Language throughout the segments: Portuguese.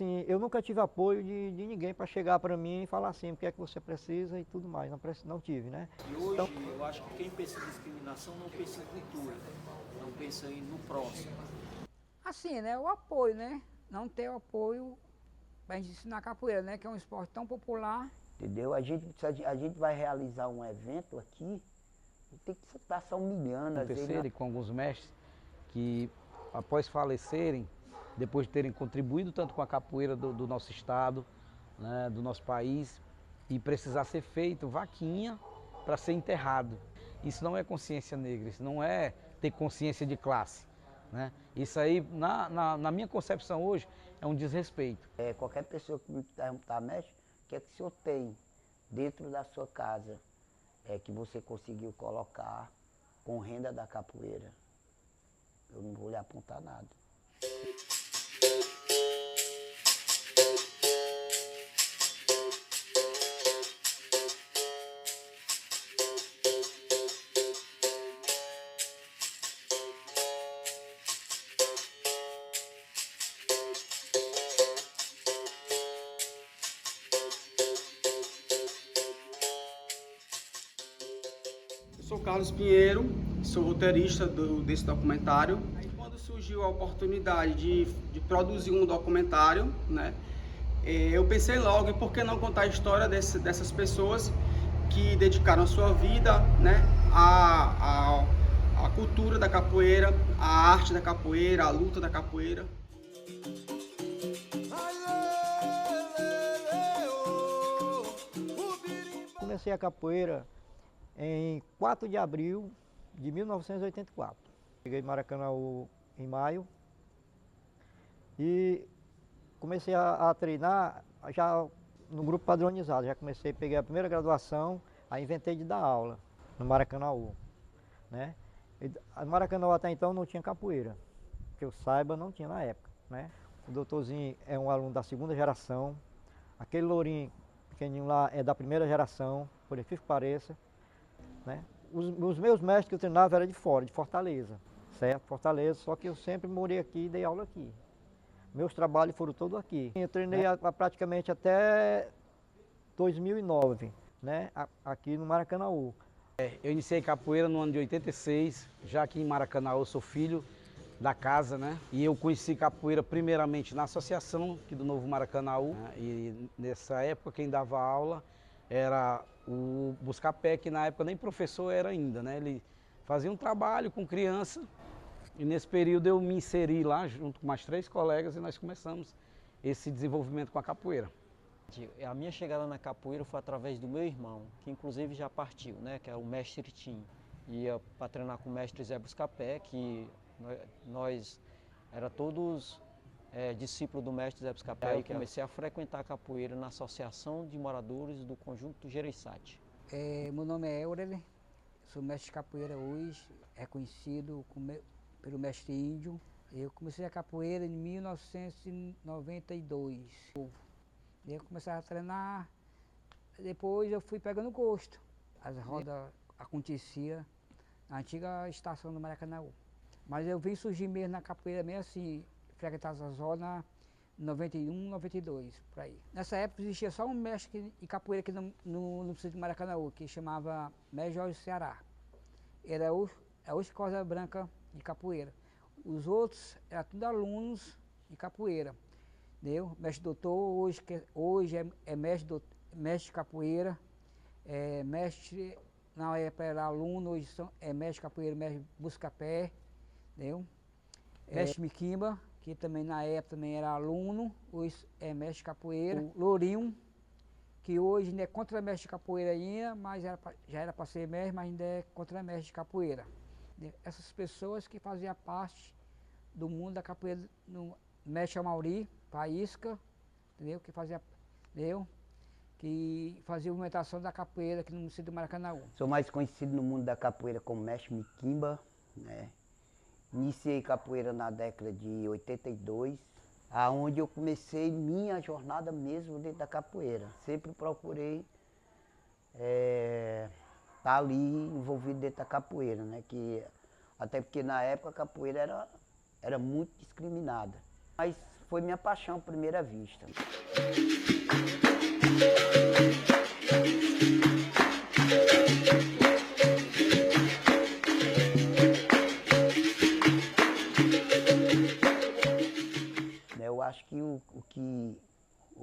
Assim, eu nunca tive apoio de ninguém para chegar para mim e falar assim, o que é que você precisa e tudo mais. Não tive, né? E hoje eu acho que quem pensa em discriminação não pensa em cultura, não pensa no próximo. Assim, né? O apoio, né? Não ter o apoio para a gente ensinar capoeira, né? Que é um esporte tão popular. Entendeu? A gente vai realizar um evento aqui, tem que estar só humilhando. Acontecerem com alguns mestres que, após falecerem, depois de terem contribuído tanto com a capoeira do nosso estado, né, do nosso país, e precisar ser feito vaquinha para ser enterrado. Isso não é consciência negra, isso não é ter consciência de classe, né? Isso aí, na minha concepção hoje, é um desrespeito. Qualquer pessoa que me perguntar, mestre, o que é que o senhor tem dentro da sua casa que você conseguiu colocar com renda da capoeira? Eu não vou lhe apontar nada. Eu sou Carlos Pinheiro, sou roteirista desse documentário. Aí, quando surgiu a oportunidade de produzir um documentário, né, eu pensei logo em por que não contar a história dessas pessoas que dedicaram a sua vida, né, à cultura da capoeira, à arte da capoeira, à luta da capoeira. Comecei a capoeira em 4 de abril de 1984. Cheguei em Maracanaú em maio e comecei a treinar já no grupo padronizado. Já comecei, peguei a primeira graduação, aí inventei de dar aula no Maracanaú, né? A Maracanaú até então não tinha capoeira, que eu saiba não tinha na época, né? O doutorzinho é um aluno da segunda geração, aquele lourinho pequenininho lá é da primeira geração, por incrível que pareça, né? Os meus mestres que eu treinava eram de fora, de Fortaleza, certo? Fortaleza, só que eu sempre morei aqui e dei aula aqui. Meus trabalhos foram todos aqui. Eu treinei praticamente até 2009, né? Aqui no Maracanaú. Eu iniciei capoeira no ano de 86, já aqui em Maracanaú, sou filho da casa, né? E eu conheci capoeira primeiramente na associação aqui do Novo Maracanaú, né? E nessa época quem dava aula era o Buscapé, que na época nem professor era ainda, né? Ele fazia um trabalho com criança e nesse período eu me inseri lá junto com mais 3 colegas e nós começamos esse desenvolvimento com a capoeira. A minha chegada na capoeira foi através do meu irmão, que inclusive já partiu, né, que é o mestre Tim. Ia para treinar com o mestre Zé Buscapé, que nós era todos discípulos do mestre Zé Buscapé. Aí comecei a frequentar a capoeira na Associação de Moradores do Conjunto Gereissati. Meu nome é Eurer, sou mestre de capoeira hoje, reconhecido pelo mestre índio. Eu comecei a capoeira em 1992. Eu começava a treinar, depois eu fui pegando gosto. As rodas aconteciam na antiga estação do Maracanaú. Mas eu vim surgir mesmo na capoeira, mesmo assim, frequentar essas rodas em 91, 92, por aí. Nessa época existia só um mestre de capoeira aqui no distrito de Maracanaú, que chamava Mestre Jorge Ceará. Era o Corda Branca de capoeira. Os outros eram tudo alunos de capoeira. Entendeu? Mestre doutor, hoje é mestre de capoeira, mestre, na época era aluno, hoje é mestre de capoeira, mestre Buscapé, entendeu? Mestre Miquimba, que também na época também era aluno, hoje é mestre de capoeira. O Lourinho, que hoje ainda é contra-mestre de capoeira ainda, mas já era para ser mestre, mas ainda é contra-mestre de capoeira. Essas pessoas que faziam parte do mundo da capoeira, no mestre Amauri, Paísca, entendeu? Que fazia a movimentação da capoeira aqui no município do Maracanaú. Sou mais conhecido no mundo da capoeira como mestre Miquimba, né? Iniciei capoeira na década de 82, aonde eu comecei minha jornada mesmo dentro da capoeira. Sempre procurei estar ali envolvido dentro da capoeira, né? Até porque na época a capoeira era muito discriminada. Mas foi minha paixão à primeira vista. Eu acho que o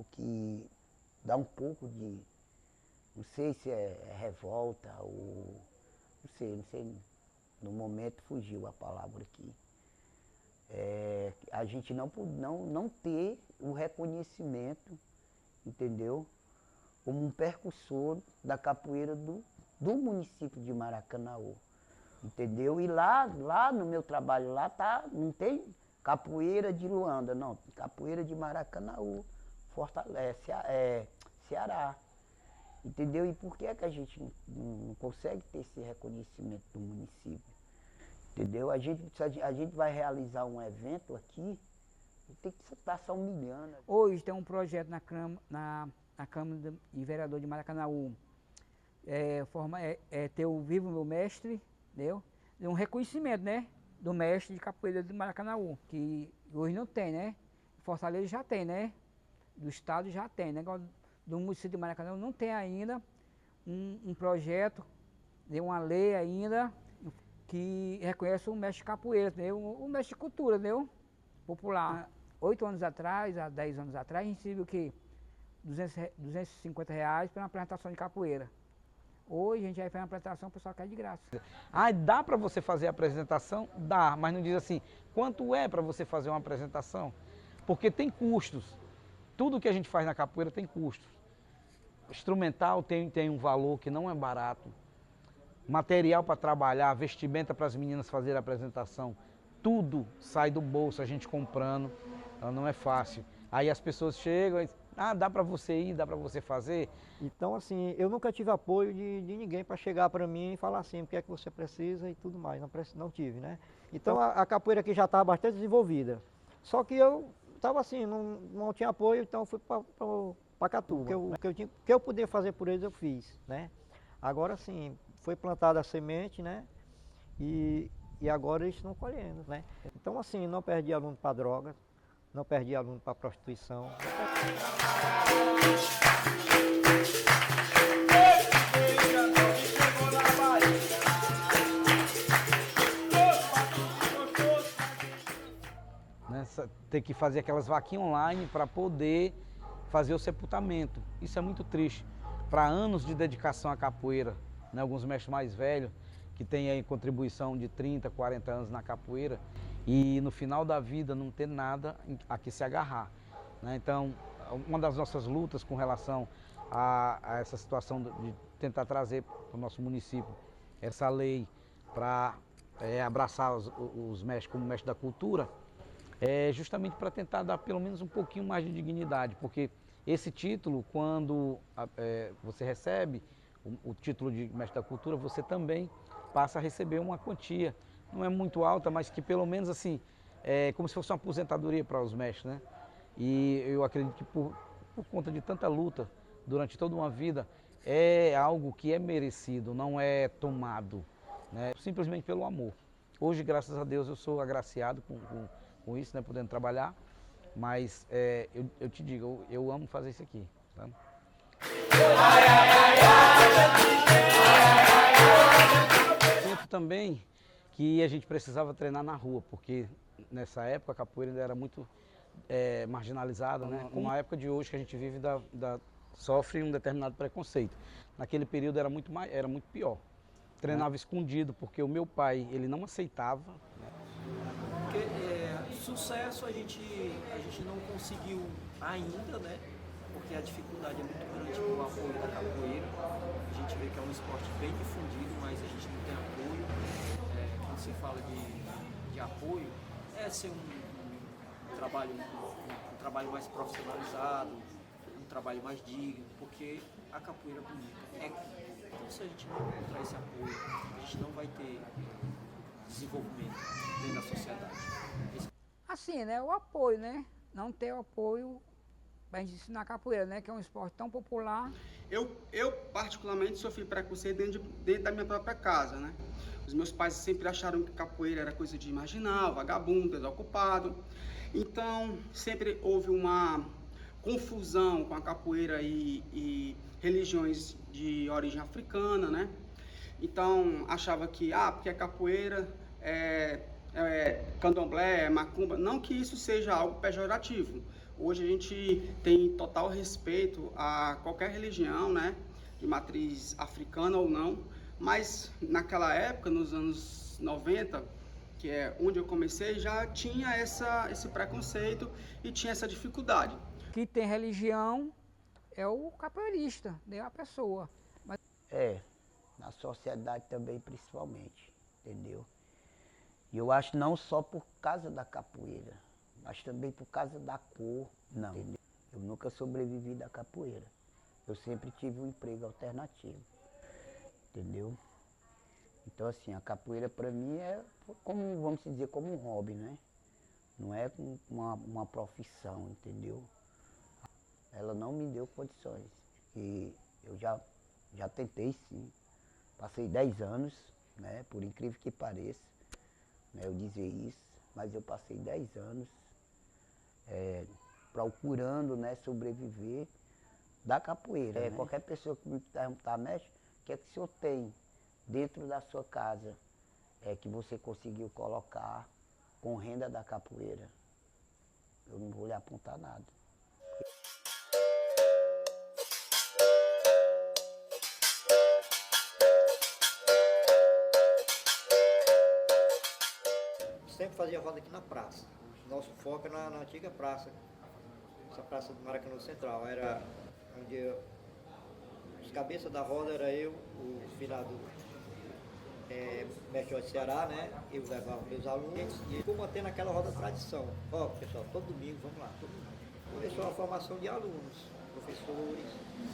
que dá um pouco de, não sei se é revolta ou, não sei, no momento fugiu a palavra aqui. A gente não ter o reconhecimento, entendeu? Como um percussor da capoeira do município de Maracanaú, entendeu? E lá no meu trabalho, lá não tem capoeira de Luanda, não, capoeira de Maracanaú, Fortaleza, Ceará, entendeu? E por que a gente não consegue ter esse reconhecimento do município? Entendeu? A gente vai realizar um evento aqui, tem que estar só humilhando. Hoje tem um projeto na Câmara de Vereador de Maracanaú, ter o Vivo Meu Mestre, entendeu? Um reconhecimento, né, do mestre de capoeira de Maracanaú, que hoje não tem, né? Fortaleza já tem, né? Do estado já tem, né? Do município de Maracanaú não tem ainda um projeto, uma lei ainda, que reconhece o mestre de capoeira, entendeu? O mestre de cultura, entendeu? Popular. 8 anos atrás, há 10 anos atrás, a gente recebeu o quê? R$250 para uma apresentação de capoeira. Hoje a gente vai fazer uma apresentação, o pessoal quer de graça. Ah, dá para você fazer a apresentação? Dá, mas não diz assim, quanto é para você fazer uma apresentação? Porque tem custos. Tudo que a gente faz na capoeira tem custos. Instrumental tem um valor que não é barato. Material para trabalhar, vestimenta para as meninas fazerem a apresentação, tudo sai do bolso, a gente comprando, então não é fácil. Aí as pessoas chegam e dizem, dá para você ir, dá para você fazer. Então, assim, eu nunca tive apoio de ninguém para chegar para mim e falar assim, o que é que você precisa e tudo mais, não tive, né? Então a capoeira aqui já estava bastante desenvolvida, só que eu estava assim, não tinha apoio, então eu fui para Pacatuba. O que eu podia fazer por eles eu fiz, né? Agora sim, foi plantada a semente, né? E agora eles estão colhendo, né? Então assim, não perdi aluno para droga, não perdi aluno para prostituição. Ter que fazer aquelas vaquinhas online para poder fazer o sepultamento. Isso é muito triste. Para anos de dedicação à capoeira, né? Alguns mestres mais velhos, que têm aí contribuição de 30, 40 anos na capoeira, e no final da vida não ter nada a que se agarrar, né? Então, uma das nossas lutas com relação a essa situação de tentar trazer para o nosso município essa lei para abraçar os mestres como mestres da cultura, é justamente para tentar dar pelo menos um pouquinho mais de dignidade, porque esse título, quando você recebe o título de mestre da cultura, você também passa a receber uma quantia, não é muito alta, mas que pelo menos assim, é como se fosse uma aposentadoria para os mestres, né? E eu acredito que por conta de tanta luta durante toda uma vida, é algo que é merecido, não é tomado, né? Simplesmente pelo amor. Hoje, graças a Deus, eu sou agraciado com isso, né? Podendo trabalhar, mas eu te digo, eu amo fazer isso aqui, tá? Sinto também que a gente precisava treinar na rua, porque nessa época a capoeira ainda era muito marginalizada, né? Como na época de hoje que a gente vive, sofre um determinado preconceito. Naquele período era muito pior. Treinava escondido, porque o meu pai, ele não aceitava, né? Porque sucesso a gente não conseguiu ainda, né? Porque a dificuldade é muito grande com o apoio da capoeira. A gente vê que é um esporte bem difundido, mas a gente não tem apoio. Quando se fala de apoio, é ser um trabalho mais profissionalizado, um trabalho mais digno, porque a capoeira bonita é bonita. Então, se a gente não encontrar esse apoio, a gente não vai ter desenvolvimento dentro da sociedade. Assim, né? O apoio, né? Não ter o apoio para a gente ensinar capoeira, né? Que é um esporte tão popular. Eu particularmente, sofri preconceito dentro da minha própria casa, né? Os meus pais sempre acharam que capoeira era coisa de marginal, vagabundo, desocupado. Então, sempre houve uma confusão com a capoeira e religiões de origem africana, né? Então, achava que, porque a capoeira é candomblé, é macumba. Não que isso seja algo pejorativo. Hoje a gente tem total respeito a qualquer religião, né? De matriz africana ou não. Mas naquela época, nos anos 90, que é onde eu comecei, já tinha esse preconceito e tinha essa dificuldade. Que tem religião é o capoeirista, né? A pessoa. Mas... na sociedade também principalmente, entendeu? E eu acho não só por causa da capoeira, mas também por causa da cor, não. Entendeu? Eu nunca sobrevivi da capoeira. Eu sempre tive um emprego alternativo, entendeu? Então assim, a capoeira para mim é como, vamos dizer, como um hobby, né? Não é uma profissão, entendeu? Ela não me deu condições. E eu já tentei sim. Passei 10 anos, né? Por incrível que pareça, né, eu dizer isso, mas eu passei 10 anos procurando, né, sobreviver da capoeira. Né? Qualquer pessoa que me perguntar, mestre, o que é que o senhor tem dentro da sua casa que você conseguiu colocar com renda da capoeira? Eu não vou lhe apontar nada. Sempre fazia roda aqui na praça. Nosso foco era na antiga praça. Essa praça do Maracanã Central. Era onde os cabeças da roda era eu, o finado mestre Jorge Ceará, né? Eu levava meus alunos e ficou mantendo aquela roda tradição. Pessoal, todo domingo, vamos lá, todo domingo. Começou a formação de alunos, professores,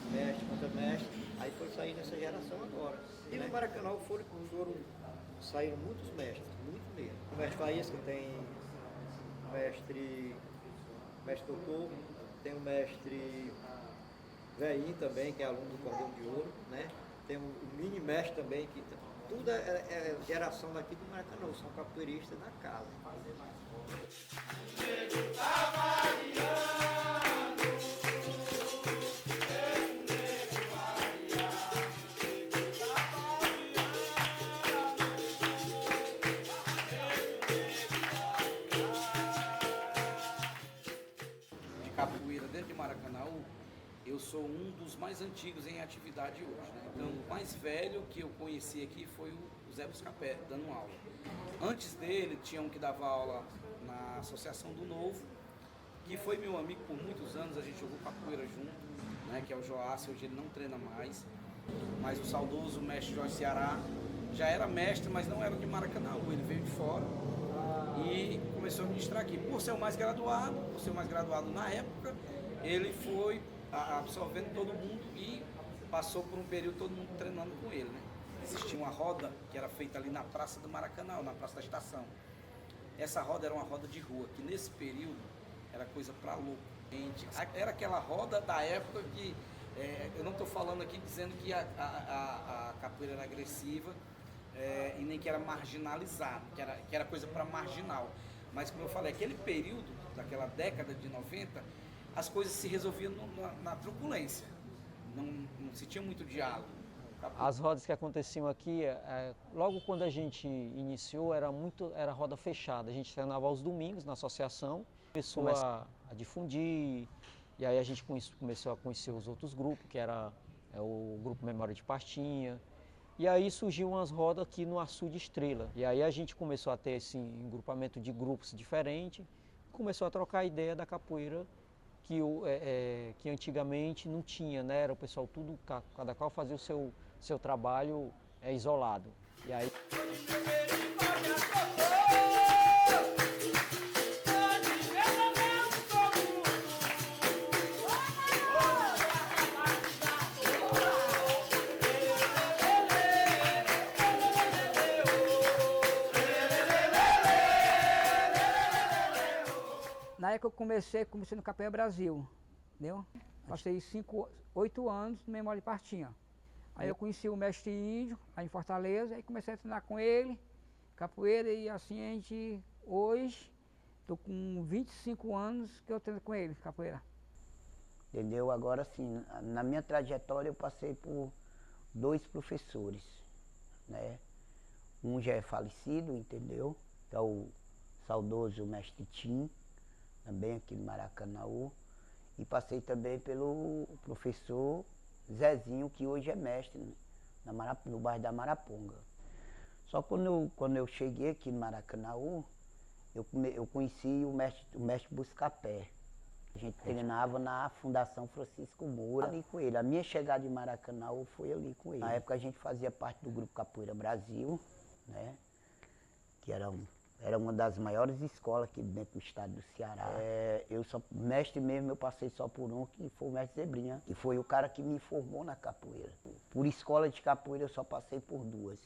mestres, contramestres, aí foi saindo essa geração agora. E no Maracanã saíram muitos mestres, muito mesmo. O mestre Faísca tem o mestre doutor, tem o mestre Veim também, que é aluno do Cordão de Ouro, né? Tem o mini mestre também, que tudo é geração daqui do Maracanã, são capoeiristas da casa. Capoeira dentro de Maracanaú, eu sou um dos mais antigos em atividade hoje, né? Então, o mais velho que eu conheci aqui foi o Zé Buscapé, dando aula. Antes dele, tinha um que dava aula na Associação do Novo, que foi meu amigo por muitos anos, a gente jogou capoeira junto, né? Que é o Joácio, hoje ele não treina mais, mas o saudoso mestre Jorge Ceará já era mestre, mas não era de Maracanaú, ele veio de fora e começou a ministrar aqui. Por ser o mais graduado na época, ele foi absorvendo todo mundo e passou por um período todo mundo treinando com ele, né? Existia uma roda que era feita ali na Praça do Maracanã, na Praça da Estação. Essa roda era uma roda de rua, que nesse período era coisa pra louco. Era aquela roda da época que, eu não estou falando aqui dizendo que a capoeira era agressiva, e nem que era marginalizado, que era coisa para marginal. Mas como eu falei, aquele período, daquela década de 90, as coisas se resolviam na truculência, não se tinha muito diálogo. As rodas que aconteciam aqui, logo quando a gente iniciou, era roda fechada. A gente treinava aos domingos na associação, começou a difundir, e aí a gente começou a conhecer os outros grupos, que era o Grupo Memória de Pastinha. E aí surgiu umas rodas aqui no Açude Estrela. E aí a gente começou a ter esse engrupamento de grupos diferentes, começou a trocar a ideia da capoeira que antigamente não tinha, né? Era o pessoal tudo, cada qual fazia o seu trabalho isolado. E aí... Na época eu comecei no Capoeira Brasil, entendeu? Passei 8 anos no Memória de Pastinha. Aí eu conheci o mestre Índio, lá em Fortaleza, aí comecei a treinar com ele, capoeira, e assim a gente, hoje, Tô com 25 anos que eu treino com ele, capoeira. Entendeu? Agora sim, na minha trajetória eu passei por 2 professores, né? Um já é falecido, entendeu? Que é o saudoso mestre Tim, também aqui no Maracanaú. E passei também pelo professor Zezinho, que hoje é mestre, né? No bairro da Maraponga. Só quando eu cheguei aqui no Maracanaú, eu conheci o mestre Buscapé. A gente treinava na Fundação Francisco Moura, ali com ele. A minha chegada em Maracanaú foi ali com ele. Na época a gente fazia parte do Grupo Capoeira Brasil, né? Que era uma das maiores escolas aqui dentro do estado do Ceará. Mestre mesmo, eu passei só por um, que foi o mestre Zebrinha, que foi o cara que me formou na capoeira. Por escola de capoeira eu só passei por 2.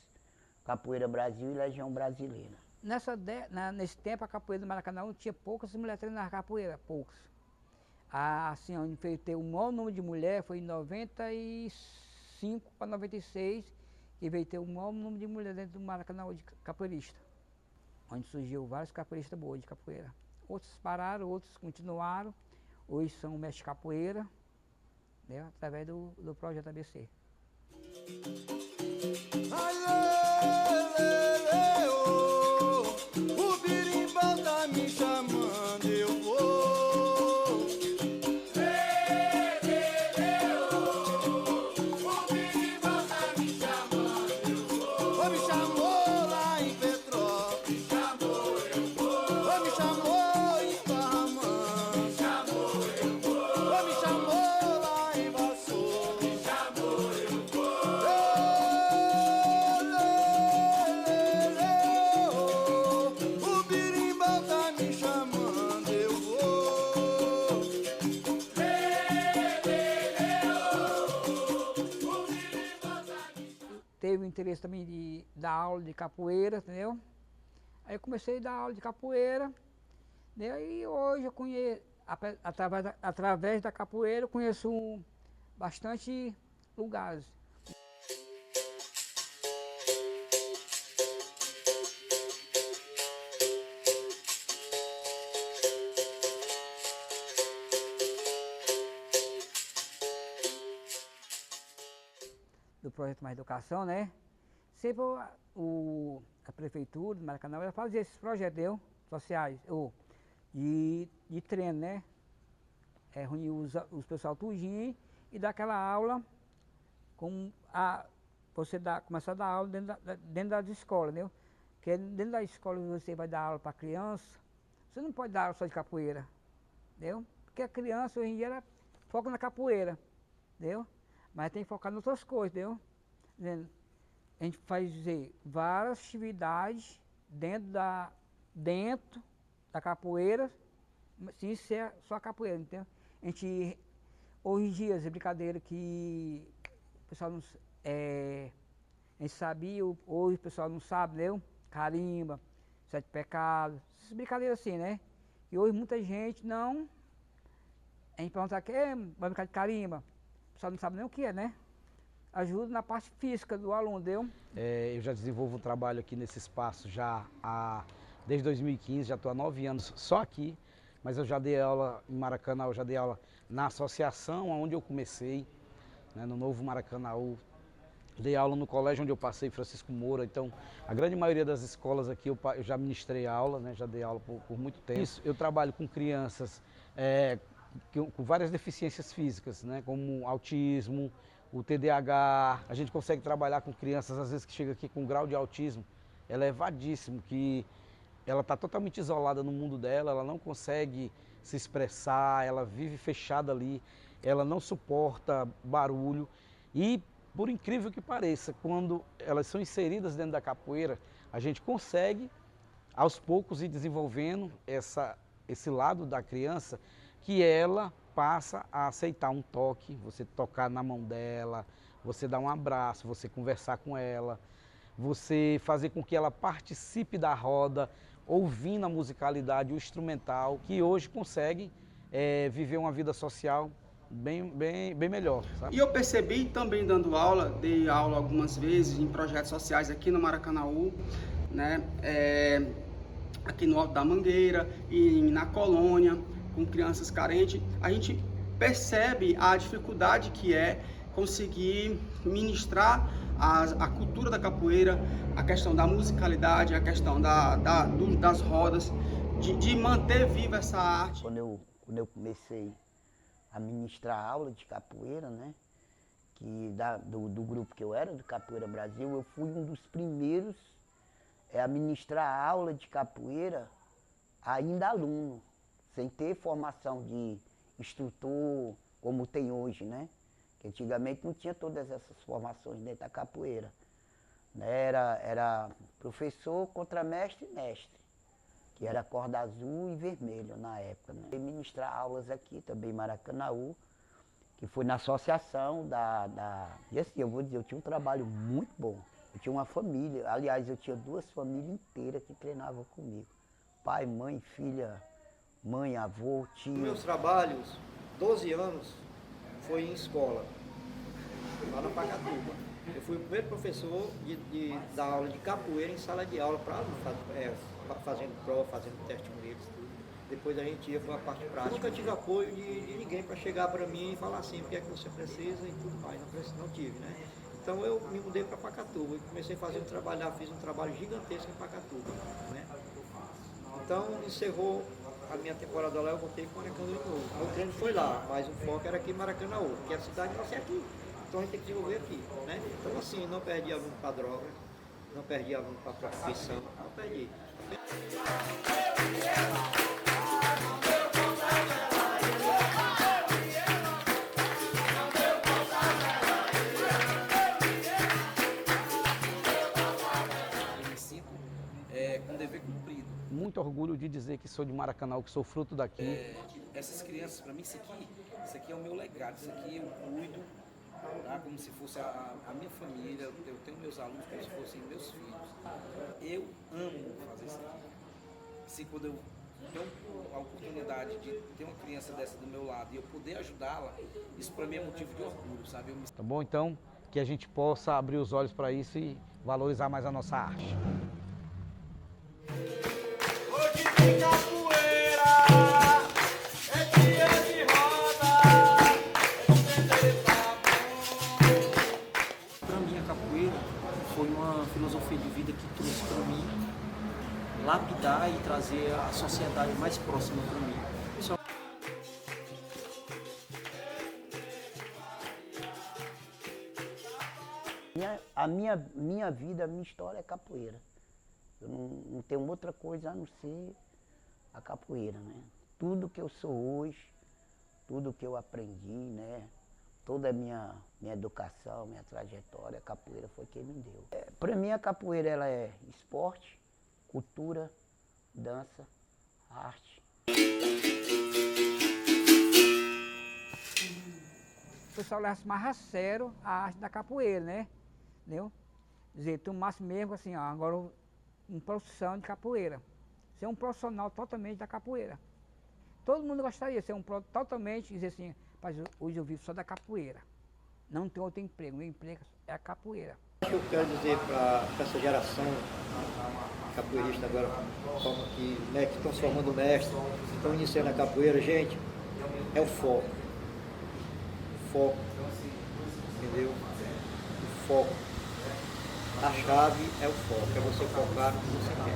Capoeira Brasil e Legião Brasileira. Nesse tempo a capoeira do Maracanaú tinha poucas mulheres treinando capoeira, poucas. Assim, onde veio ter o maior número de mulheres foi em 95 para 96, que veio ter o maior número de mulheres dentro do Maracanaú de capoeirista. Onde surgiu vários capoeiristas boas de capoeira. Outros pararam, outros continuaram. Hoje são mestre capoeira, né, através do projeto ABC. O birimbau tá me chamando, eu vou. O birimbau tá me chamando, eu vou. Me chamou lá em Petrópolis, chamou, eu vou. Me chamou em Barramã, me chamou, eu vou. Me chamou lá em Vassoura, me chamou, eu vou. O birimbau tá me chamando, eu vou. Teve o interesse também de dar aula de capoeira, entendeu? Aí eu comecei a dar aula de capoeira, né? E hoje eu conheço, através da capoeira, eu conheço bastante lugares. Do projeto Mais Educação, né? Sempre a prefeitura do Maracanaú ela fazia esses projetos sociais, de treino, né? Reunir os pessoal tudinho e dar aquela aula, começar a dar aula dentro das escolas, né? Porque dentro da escola você vai dar aula para criança, você não pode dar aula só de capoeira, entendeu? Porque a criança hoje em dia ela foca na capoeira, entendeu? Mas tem que focar em outras coisas, entendeu? A gente faz várias atividades dentro da capoeira, sem ser só a capoeira, entendeu? A gente, hoje em dia, as brincadeiras que o pessoal não, a gente sabia, hoje o pessoal não sabe, entendeu? Carimba, Sete Pecados, essas brincadeiras assim, né? E hoje muita gente não, a gente pergunta que vai brincar de carimba, o pessoal não sabe nem o que é, né? Ajuda na parte física do aluno, entendeu? Eu já desenvolvo um trabalho aqui nesse espaço desde 2015, já estou há 9 anos só aqui, mas eu já dei aula em Maracanaú, já dei aula na associação onde eu comecei, né, no Novo Maracanaú. Dei aula no colégio onde eu passei, Francisco Moura, então a grande maioria das escolas aqui eu já ministrei aula, né, já dei aula por muito tempo. Isso, eu trabalho com crianças com várias deficiências físicas, né, como autismo, o TDAH. A gente consegue trabalhar com crianças, às vezes, que chegam aqui com um grau de autismo elevadíssimo, que ela está totalmente isolada no mundo dela, ela não consegue se expressar, ela vive fechada ali, ela não suporta barulho. E, por incrível que pareça, quando elas são inseridas dentro da capoeira, a gente consegue, aos poucos, ir desenvolvendo esse lado da criança, que ela passa a aceitar um toque, você tocar na mão dela, você dar um abraço, você conversar com ela, você fazer com que ela participe da roda, ouvindo a musicalidade, o instrumental, que hoje consegue viver uma vida social bem melhor, sabe? E eu percebi também dando aula, dei aula algumas vezes em projetos sociais aqui no Maracanaú, né? aqui no Alto da Mangueira e na colônia, com crianças carentes, a gente percebe a dificuldade que é conseguir ministrar a cultura da capoeira, a questão da musicalidade, a questão das rodas, de manter viva essa arte. Quando eu comecei a ministrar aula de capoeira, né, do grupo que eu era, do Capoeira Brasil, eu fui um dos primeiros a ministrar aula de capoeira ainda aluno, sem ter formação de instrutor como tem hoje, né? Que antigamente não tinha todas essas formações dentro da capoeira. Né? Era professor, contramestre e mestre, que era corda azul e vermelha na época. Né? Eu ministrar aulas aqui também em Maracanaú, que foi na associação E assim, eu vou dizer, eu tinha um trabalho muito bom. Eu tinha uma família, aliás, eu tinha 2 famílias inteiras que treinavam comigo. Pai, mãe, filha, mãe, avô, tio. Meus trabalhos, 12 anos, foi em escola, lá na Pacatuba. Eu fui o primeiro professor da aula de capoeira em sala de aula, para fazendo prova, fazendo teste com eles. Depois a gente ia para a parte prática. Nunca tive apoio de ninguém para chegar para mim e falar assim, o que é que você precisa e tudo mais. Não tive, né? Então eu me mudei para Pacatuba e comecei a fiz um trabalho gigantesco em Pacatuba, né? Então encerrou a minha temporada lá, eu voltei com Maracanaú de novo. Meu treino foi lá, mas o foco era aqui em Maracanaú, porque a cidade vai ser aqui. Então a gente tem que desenvolver aqui, né? Então assim, não perdi aluno para droga, não perdi aluno para prostituição, não perdi. Com dever cumprido. Muito orgulho de dizer que sou de Maracanaú, que sou fruto daqui. Essas crianças, para mim, isso aqui é o meu legado, isso aqui eu cuido, tá? Como se fosse a minha família, eu tenho meus alunos como se fossem meus filhos. Eu amo fazer isso aqui. Se quando eu tenho a oportunidade de ter uma criança dessa do meu lado e eu poder ajudá-la, isso para mim é motivo de orgulho, sabe? Tá bom? Então, que a gente possa abrir os olhos para isso e valorizar mais a nossa arte. Hoje tem capoeira, é dia de roda, é de Para mim, a capoeira foi uma filosofia de vida que trouxe para mim lapidar e trazer a sociedade mais próxima para mim. Minha vida, a minha história é capoeira. Eu não tenho outra coisa a não ser a capoeira, né? Tudo que eu sou hoje, tudo que eu aprendi, né? Toda a minha educação, minha trajetória, a capoeira foi quem me deu. Para mim a capoeira ela é esporte, cultura, dança, arte. O pessoal leva mais a sério a arte da capoeira, né? Entendeu? Dizer, tu máximo mesmo assim, ó, agora uma profissão de capoeira. Ser um profissional totalmente da capoeira. Todo mundo gostaria de ser totalmente, dizer assim, rapaz, hoje eu vivo só da capoeira. Não tem outro emprego, meu emprego é a capoeira. O que eu quero dizer para essa geração capoeirista agora, que estão se formando mestre, estão iniciando a capoeira, gente, é o foco. Foco. Entendeu? O foco. A chave é o foco, é você focar no que você quer.